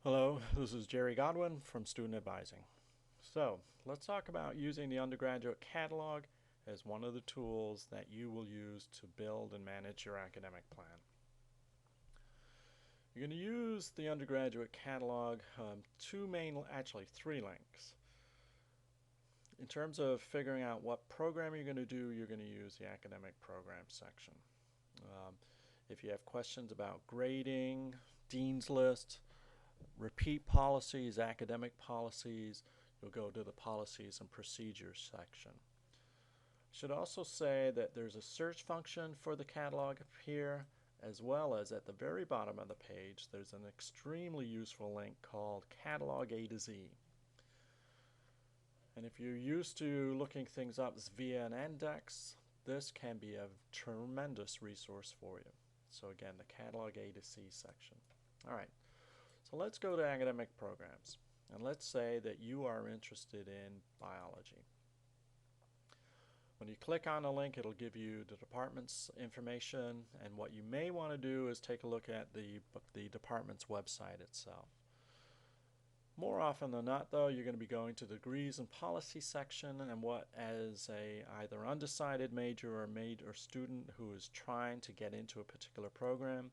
Hello, this is Jerry Godwin from Student Advising. So, let's talk about using the undergraduate catalog as one of the tools that you will use to build and manage your academic plan. You're going to use the undergraduate catalog, actually three links. In terms of figuring out what program you're going to do, you're going to use the academic program section. Um, if you have questions about grading, dean's list, repeat policies, academic policies, you'll go to the policies and procedures section. Should also say that there's a search function for the catalog up here, as well as at the very bottom of the page, there's an extremely useful link called Catalog A to Z. And if you're used to looking things up via an index, this can be a tremendous resource for you. So again, the Catalog A to Z section. All right. So let's go to academic programs, and let's say that you are interested in biology. When you click on a link, it'll give you the department's information, and what you may want to do is take a look at the department's website itself. More often than not, though, you're going to be going to the degrees and policy section, and what as a either undecided major or student who is trying to get into a particular program,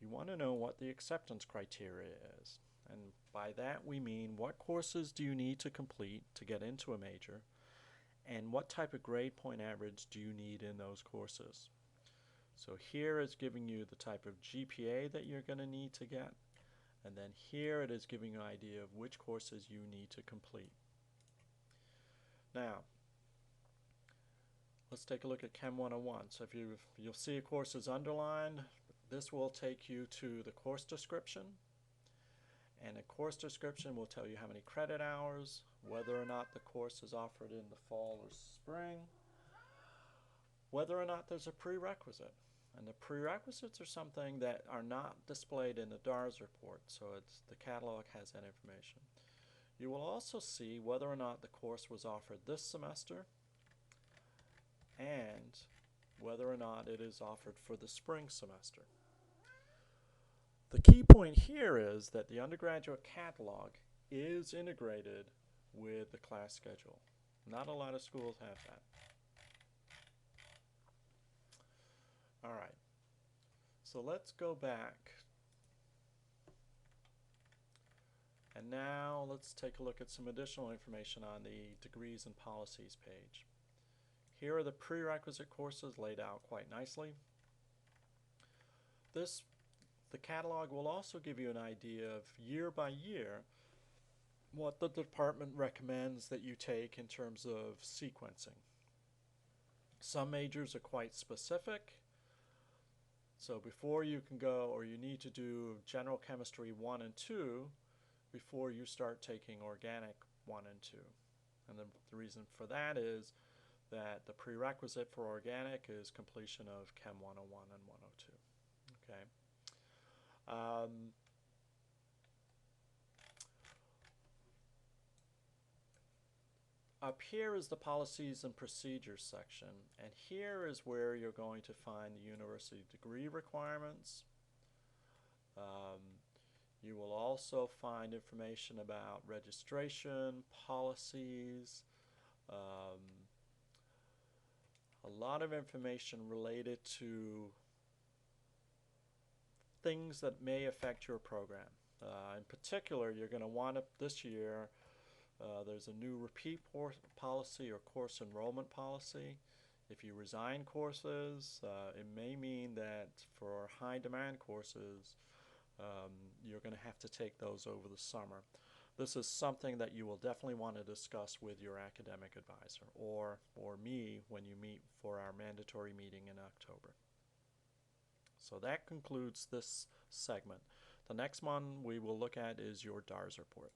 you want to know what the acceptance criteria is. And by that we mean, what courses do you need to complete to get into a major, and what type of grade point average do you need in those courses. So here it's giving you the type of GPA that you're going to need to get, and then here it is giving you an idea of which courses you need to complete. Now, let's take a look at Chem 101. So if you'll see a course is underlined, this will take you to the course description, and a course description will tell you how many credit hours, whether or not the course is offered in the fall or spring, whether or not there's a prerequisite. And the prerequisites are something that are not displayed in the DARS report, so the catalog has that information. You will also see whether or not the course was offered this semester and whether or not it is offered for the spring semester. The key point here is that the undergraduate catalog is integrated with the class schedule. Not a lot of schools have that. All right, so let's go back. And now let's take a look at some additional information on the degrees and policies page. Here are the prerequisite courses laid out quite nicely. The catalog will also give you an idea of year by year what the department recommends that you take in terms of sequencing. Some majors are quite specific. So before you can go, or you need to do General Chemistry 1 and 2 before you start taking Organic 1 and 2. And the reason for that is that the prerequisite for Organic is completion of Chem 101 and 102. Okay. Up here is the policies and procedures section, and here is where you're going to find the university degree requirements. You will also find information about registration, policies, a lot of information related to things that may affect your program. In particular, you're going to want to, this year, there's a new repeat policy or course enrollment policy. If you resign courses, it may mean that for high demand courses, you're going to have to take those over the summer. This is something that you will definitely want to discuss with your academic advisor or me when you meet for our mandatory meeting in October. So that concludes this segment. The next one we will look at is your DARS report.